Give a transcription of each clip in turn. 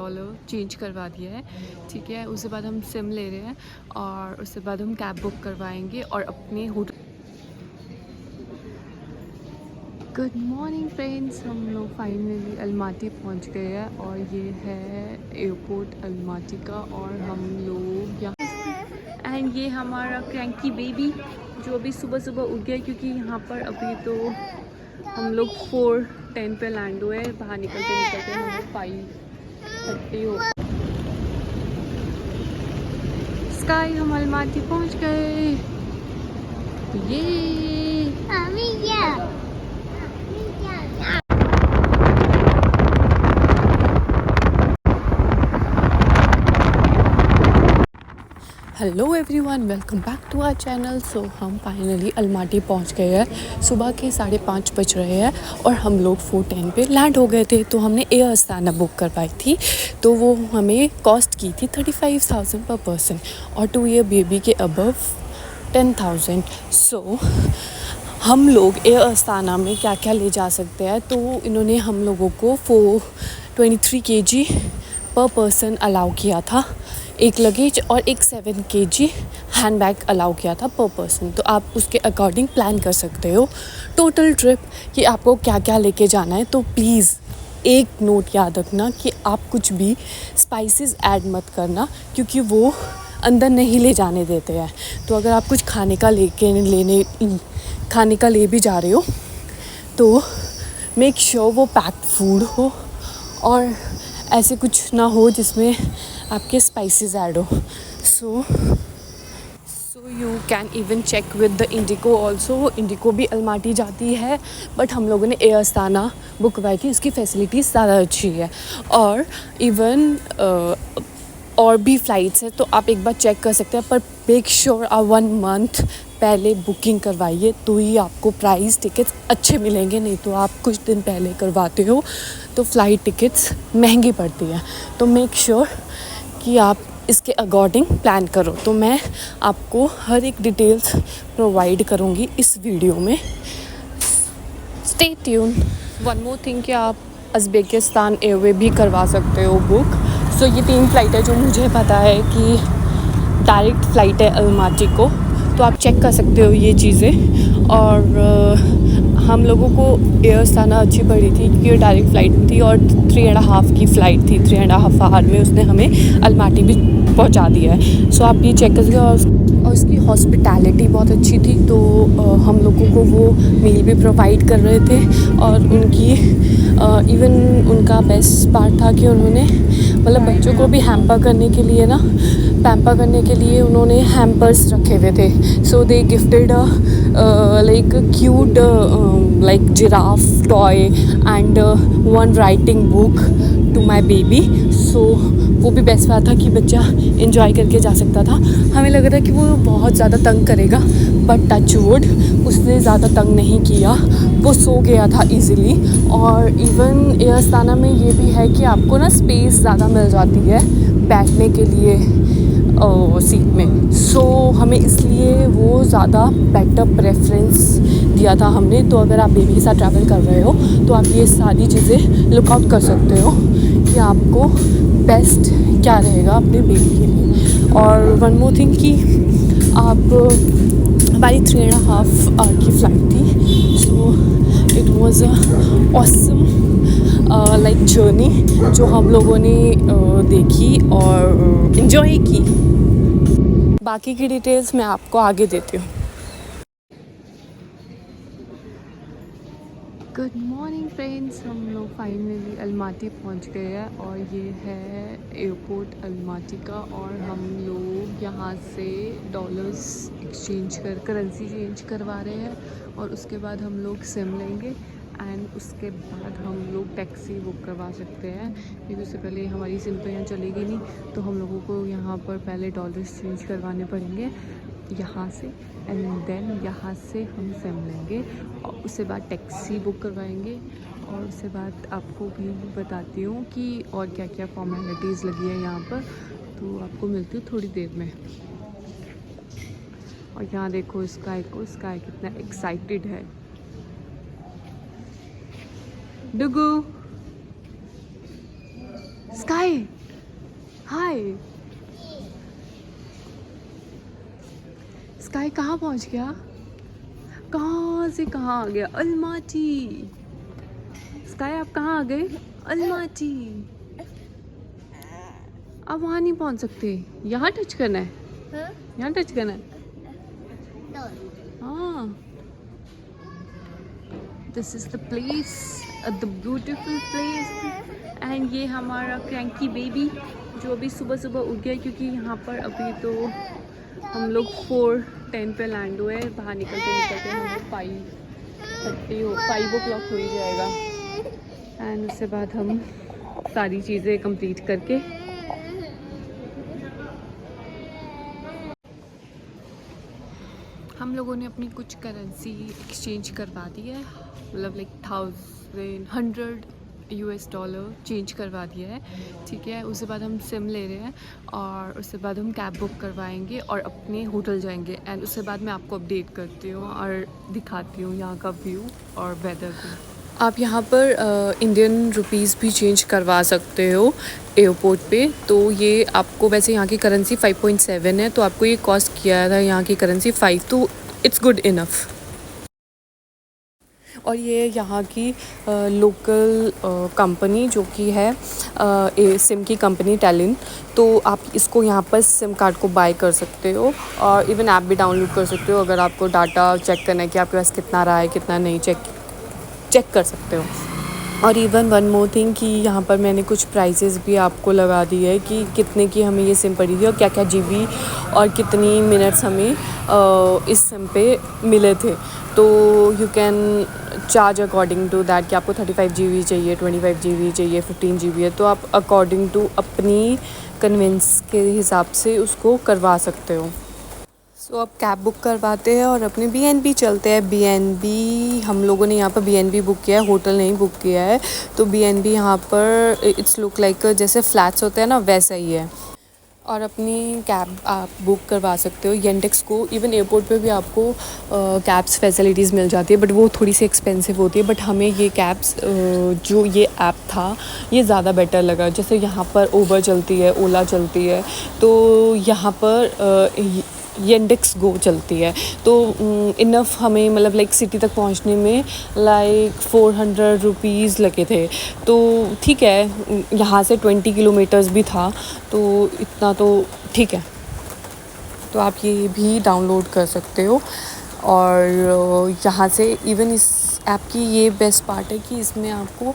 Dollar change करवा दिया है, ठीक है। उसके बाद हम सिम ले रहे हैं और उसके बाद हम कैब बुक करवाएंगे और अपने होटल। गुड मॉर्निंग फ्रेंड्स, हम लोग फाइनली अलमाटी पहुंच गए हैं और ये है एयरपोर्ट अलमाटी का। और हम लोग यहाँ एंड ये हमारा क्रैंकी बेबी जो अभी सुबह सुबह उठ गया, क्योंकि यहाँ पर अभी तो हम लोग 4:10 पे लैंड हुए। बाहर निकलते निकलते हम लोग 5:30 हो। स्काई, हम अलमाटी पहुंच गए। ये hello everyone, welcome back to our channel. So हम फाइनली अलमाटी पहुंच गए हैं। सुबह के 5:30 बज रहे हैं और हम लोग 4:10 पे लैंड हो गए थे। तो हमने एयर अस्ताना बुक करवाई थी, तो वो हमें कॉस्ट की थी 35,000 पर पर्सन और 2 ईयर बेबी के अबव 10,000। सो हम लोग एयर अस्ताना में क्या क्या ले जा सकते हैं, तो इन्होंने हम लोगों को 23 kg पर पर्सन अलाउ किया था, एक लगेज और एक 7 kg हैंड बैग अलाउ किया था पर पर्सन। तो आप उसके अकॉर्डिंग प्लान कर सकते हो टोटल ट्रिप कि आपको क्या क्या लेके जाना है। तो प्लीज़ एक नोट याद रखना कि आप कुछ भी स्पाइसेस ऐड मत करना, क्योंकि वो अंदर नहीं ले जाने देते हैं। तो अगर आप कुछ खाने का ले भी जा रहे हो तो मेक श्योर वो पैक्ड फूड हो और ऐसे कुछ ना हो जिसमें आपके स्पाइसेस ऐड हो। So you can even check with the IndiGo also. IndiGo भी अलमाटी जाती है, बट हम लोगों ने एयर अस्ताना बुक करवाई थी, उसकी फैसिलिटीज़ ज़्यादा अच्छी है। और इवन और भी फ़्लाइट्स हैं, तो आप एक बार चेक कर सकते हैं, पर मेक श्योर आप 1 मंथ पहले बुकिंग करवाइए, तो ही आपको प्राइस टिकट्स अच्छे मिलेंगे। नहीं तो आप कुछ दिन पहले करवाते हो तो फ़्लाइट टिकट्स महंगी पड़ती है। तो मेक श्योर कि आप इसके अकॉर्डिंग प्लान करो। तो मैं आपको हर एक डिटेल्स प्रोवाइड करूँगी इस वीडियो में। Stay tune. One more thing कि आप उज़्बेकिस्तान एयरवे भी करवा सकते हो बुक। सो ये 3 फ़्लाइट है जो मुझे पता है कि डायरेक्ट फ़्लाइट है अलमाटी को, तो आप चेक कर सकते हो ये चीज़ें। और हम लोगों को एयर अस्ताना अच्छी पड़ी थी क्योंकि ये डायरेक्ट फ़्लाइट थी और 3.5 की फ़्लाइट थी। 3.5 आवर में उसने हमें अलमाटी भी पहुंचा दिया है। सो आप ये चेक कर सकते हो। और उसकी हॉस्पिटैलिटी बहुत अच्छी थी, तो हम लोगों को वो मील भी प्रोवाइड कर रहे थे। और उनकी इवन उनका बेस्ट पार्ट था कि उन्होंने मतलब बच्चों को भी हैम्पर करने के लिए ना पैम्पर करने के लिए उन्होंने हैम्पर्स रखे हुए थे। So they gifted like cute like giraffe toy and 1 writing book to my baby. So वो भी बेस्ट बात था कि बच्चा एंजॉय करके जा सकता था। हमें लग रहा था कि वो बहुत ज़्यादा तंग करेगा, बट टच वुड उसने ज़्यादा तंग नहीं किया, वो सो गया था इजीली। और इवन एयर अस्ताना में ये भी है कि आपको ना स्पेस ज़्यादा मिल जाती है बैठने के लिए सीट में। सो हमें इसलिए वो ज़्यादा बेटर प्रेफरेंस दिया था हमने। तो अगर आप बेबी के साथ ट्रैवल कर रहे हो तो आप ये सारी चीज़ें लुकआउट कर सकते हो कि आपको बेस्ट क्या रहेगा अपने बेबी के लिए। और वन मोर थिंग कि आप हमारी 3.5 आवर की फ़्लाइट थी। So it was a awesome like journey जो हम लोगों ने देखी और इन्जॉय की। बाकी की डिटेल्स मैं आपको आगे देती हूँ। गुड मॉर्निंग फ्रेंड्स, हम लोग फाइनली अलमाटी पहुंच गए हैं और ये है एयरपोर्ट अलमाटी का। और हम लोग यहाँ से डॉलर्स एक्सचेंज करेंसी चेंज करवा रहे हैं और उसके बाद हम लोग सिम लेंगे एंड उसके बाद हम लोग टैक्सी बुक करवा सकते हैं, क्योंकि उससे पहले हमारी सिम तो यहाँ चलेगी नहीं। तो हम लोगों को यहाँ पर पहले डॉलर्स चेंज करवाने पड़ेंगे यहाँ से, एंड देन यहाँ से हम सिम लेंगे और उसके बाद टैक्सी बुक करवाएंगे। और उसके बाद आपको भी बताती हूँ कि और क्या क्या फॉर्मेलिटीज़ लगी है यहाँ पर। तो आपको मिलती हूँ थोड़ी देर में। और यहाँ देखो स्काई कितना एक्साइटेड है। डुगू स्काई हाय। स्काई कहाँ पहुँच गया? कहाँ से कहाँ आ गया? अलमाटी। स्काई आप कहाँ आ गए? अलमाटी। आप वहाँ नहीं पहुँच सकते, यहाँ टच करना है। यहाँ टच करना है। हाँ, this is the place, the beautiful place. And ये हमारा क्रैंकी बेबी जो अभी सुबह सुबह उठ गया, क्योंकि यहाँ पर अभी तो हम लोग 4:10 पे लैंड हुए। बाहर निकलते निकलते हम लोग 5 o'clock हो ही जाएगा। एंड उसके बाद हम सारी चीज़ें कंप्लीट करके हम लोगों ने अपनी कुछ करेंसी एक्सचेंज करवा दी है, मतलब लाइक $1,100 चेंज करवा दिया है। ठीक है, उसके बाद हम सिम ले रहे हैं और उसके बाद हम कैब बुक करवाएंगे और अपने होटल जाएंगे। एंड उसके बाद मैं आपको अपडेट करती हूँ और दिखाती हूँ यहाँ का व्यू और वेदर भी। आप यहाँ पर इंडियन रुपीस भी चेंज करवा सकते हो एयरपोर्ट पे। तो ये आपको, वैसे यहाँ की करेंसी 5.7 है, तो आपको ये कॉस्ट किया था यहाँ की करेंसी 5, तो इट्स गुड इनफ। और ये यहाँ की लोकल कंपनी जो कि है सिम की कंपनी टेलिन। तो आप इसको यहाँ पर सिम कार्ड को बाय कर सकते हो और इवन ऐप भी डाउनलोड कर सकते हो। अगर आपको डाटा चेक करना है कि आपके पास कितना रहा है कितना नहीं, चेक कर सकते हो। और इवन वन मोर थिंग कि यहाँ पर मैंने कुछ प्राइसेस भी आपको लगा दी है कि कितने की हमें ये सिम पड़ी थी और क्या क्या GB और कितनी मिनट्स हमें इस सिम पे मिले थे। तो you can charge according to that कि आपको 35 GB चाहिए, 25 GB चाहिए, 15 GB है, तो आप अकॉर्डिंग टू अपनी कन्वेंस के हिसाब से उसको करवा सकते हो। सो अब कैब बुक करवाते हैं और अपने BNB चलते हैं। BNB हम लोगों ने यहाँ पर BNB बुक किया है, होटल नहीं बुक किया है। तो BNB यहाँ पर इट्स लुक लाइक जैसे फ्लैट्स होते हैं ना, वैसा ही है। और अपनी कैब आप बुक करवा सकते हो येंडेक्स को। इवन एयरपोर्ट पे भी आपको कैब्स फैसिलिटीज़ मिल जाती है, बट वो थोड़ी सी एक्सपेंसिव होती है। बट हमें ये कैब्स जो ये ऐप था ये ज़्यादा बेटर लगा। जैसे यहाँ पर उबर चलती है, ओला चलती है, तो यहाँ पर येंडेक्स गो चलती है। तो इनफ हमें, मतलब लाइक सिटी तक पहुंचने में लाइक 400 रुपीज़ लगे थे। तो ठीक है, यहाँ से 20 किलोमीटर्स भी था, तो इतना तो ठीक है। तो आप ये भी डाउनलोड कर सकते हो। और यहाँ से इवन इस ऐप की ये बेस्ट पार्ट है कि इसमें आपको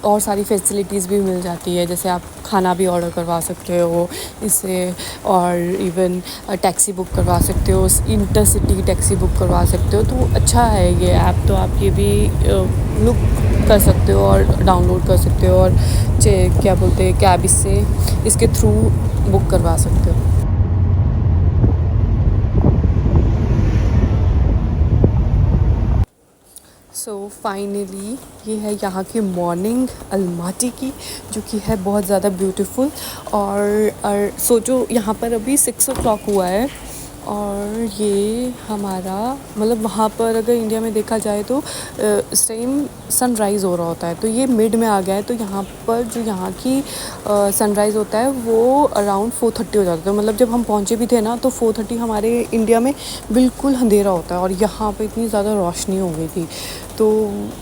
और सारी फैसिलिटीज़ भी मिल जाती है। जैसे आप खाना भी ऑर्डर करवा सकते हो इससे, और इवन टैक्सी बुक करवा सकते हो, इंटरसिटी टैक्सी बुक करवा सकते हो। तो अच्छा है ये ऐप, तो आप ये भी लुक कर सकते हो और डाउनलोड कर सकते हो और क्या बोलते हैं कैब इसके थ्रू बुक करवा सकते हो। सो फाइनली ये है यहाँ की मॉर्निंग अलमाटी की, जो कि है बहुत ज़्यादा ब्यूटीफुल। और सोचो यहाँ पर अभी 6 o'clock हुआ है और ये हमारा, मतलब वहाँ पर अगर इंडिया में देखा जाए तो इस टाइम सनराइज़ हो रहा होता है, तो ये मिड में आ गया है। तो यहाँ पर जो यहाँ की सनराइज़ होता है वो अराउंड 4:30 हो जाता है। मतलब जब हम पहुँचे भी थे ना, तो 4:30 हमारे इंडिया में बिल्कुल अंधेरा होता है और यहाँ पे इतनी ज़्यादा रोशनी हो गई थी। तो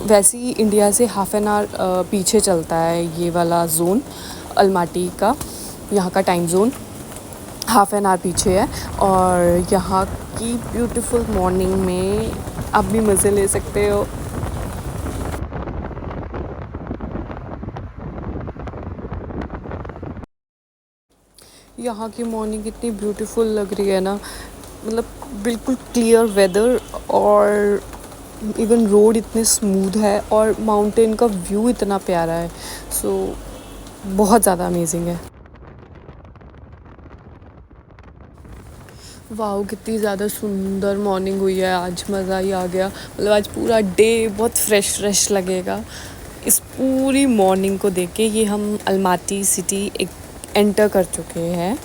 वैसे ही इंडिया से हाफ़ एन आवर पीछे चलता है ये वाला ज़ोन अलमाटी का, यहाँ का time zone half an hour पीछे है। और यहाँ की ब्यूटीफुल मॉर्निंग में आप भी मज़े ले सकते हो। यहाँ की मॉर्निंग इतनी ब्यूटीफुल लग रही है ना, मतलब बिल्कुल क्लियर वेदर और इवन रोड इतने स्मूथ है और माउंटेन का व्यू इतना प्यारा है। सो बहुत ज़्यादा अमेजिंग है। वाह, कितनी ज़्यादा सुंदर मॉर्निंग हुई है आज, मज़ा ही आ गया। मतलब आज पूरा डे बहुत फ्रेश लगेगा इस पूरी मॉर्निंग को देख के। ये हम अलमाटी सिटी एक एंटर कर चुके हैं।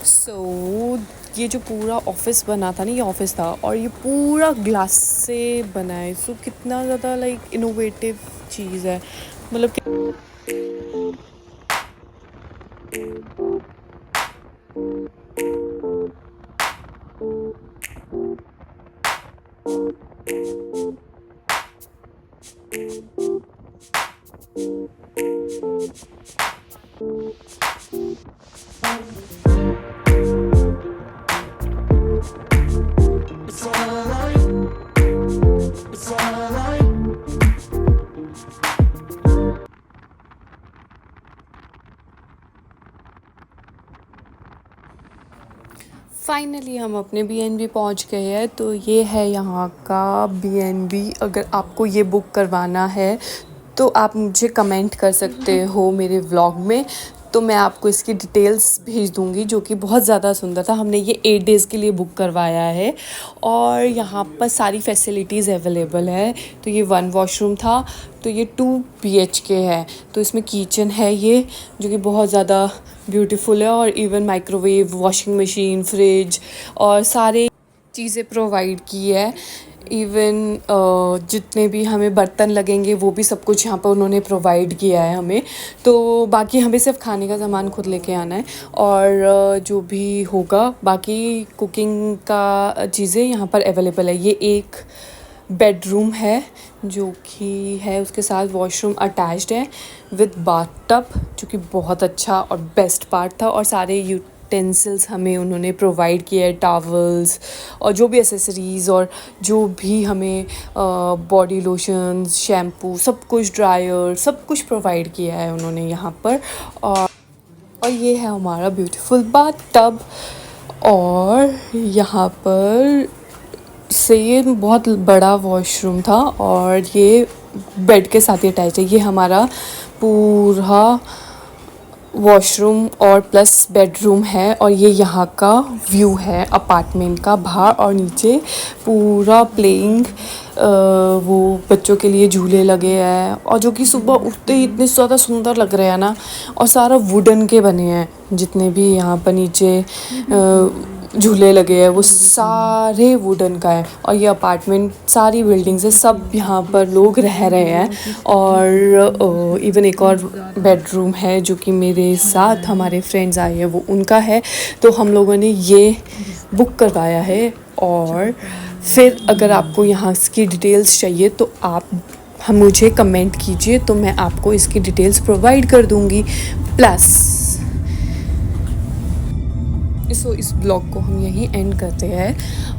सो ये जो पूरा ऑफिस बना था ना, ये ऑफिस था और ये पूरा ग्लास से बना है। सो कितना ज़्यादा लाइक इनोवेटिव चीज़ है, मतलब फाइनली हम अपने बीएनबी पहुंच गए हैं। तो ये है यहाँ का बीएनबी। अगर आपको ये बुक करवाना है तो आप मुझे कमेंट कर सकते हो मेरे व्लॉग में, तो मैं आपको इसकी डिटेल्स भेज दूँगी, जो कि बहुत ज़्यादा सुंदर था। हमने ये 8 डेज़ के लिए बुक करवाया है और यहाँ पर सारी फैसिलिटीज़ अवेलेबल है। तो ये 1 वॉशरूम था, तो ये 2 BHK है। तो इसमें किचन है ये, जो कि बहुत ज़्यादा ब्यूटीफुल है, और even microwave, washing machine, fridge और सारे चीज़ें प्रोवाइड की है। इवन जितने भी हमें बर्तन लगेंगे वो भी सब कुछ यहाँ पर उन्होंने प्रोवाइड किया है हमें। तो बाकी हमें सिर्फ खाने का सामान खुद लेके आना है, और जो भी होगा बाकी कुकिंग का चीज़ें यहाँ पर अवेलेबल है। ये एक बेडरूम है जो कि है, उसके साथ वॉशरूम अटैच्ड है विद बाथटब, जो कि बहुत अच्छा और बेस्ट पार्ट था। और सारे यूटेंसिल्स हमें उन्होंने प्रोवाइड किए हैं, टॉवल्स और जो भी एसेसरीज़, और जो भी हमें बॉडी लोशंस, शैम्पू, सब कुछ, ड्रायर, सब कुछ प्रोवाइड किया है उन्होंने यहाँ पर। और ये है हमारा ब्यूटीफुल बाथटब। और यहाँ पर से ये बहुत बड़ा वॉशरूम था, और ये बेड के साथ ही अटैच है। ये हमारा पूरा वॉशरूम और प्लस बेडरूम है, और ये यहाँ का व्यू है अपार्टमेंट का, बाहर और नीचे पूरा प्लेइंग वो बच्चों के लिए झूले लगे हैं, और जो कि सुबह उठते ही इतने ज़्यादा सुंदर लग रहे हैं ना। और सारा वुडन के बने हैं, जितने भी यहाँ पर नीचे झूले लगे हैं वो सारे वुडन का है। और ये अपार्टमेंट, सारी बिल्डिंग्स है, सब यहाँ पर लोग रह रहे हैं। और इवन एक और बेडरूम है जो कि मेरे साथ हमारे फ्रेंड्स आए हैं, वो उनका है। तो हम लोगों ने ये बुक करवाया है। और फिर अगर आपको यहाँ की डिटेल्स चाहिए तो आप हम मुझे कमेंट कीजिए, तो मैं आपको इसकी डिटेल्स प्रोवाइड कर दूँगी। प्लस इस ब्लॉग को हम यहीं एंड करते हैं,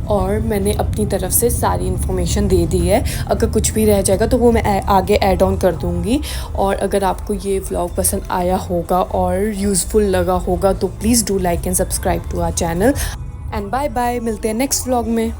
और मैंने अपनी तरफ से सारी इन्फॉर्मेशन दे दी है। अगर कुछ भी रह जाएगा तो वो मैं आगे ऐड ऑन कर दूँगी। और अगर आपको ये व्लॉग पसंद आया होगा और यूज़फुल लगा होगा तो please do like and subscribe to our channel. And bye bye, मिलते हैं नेक्स्ट व्लॉग में।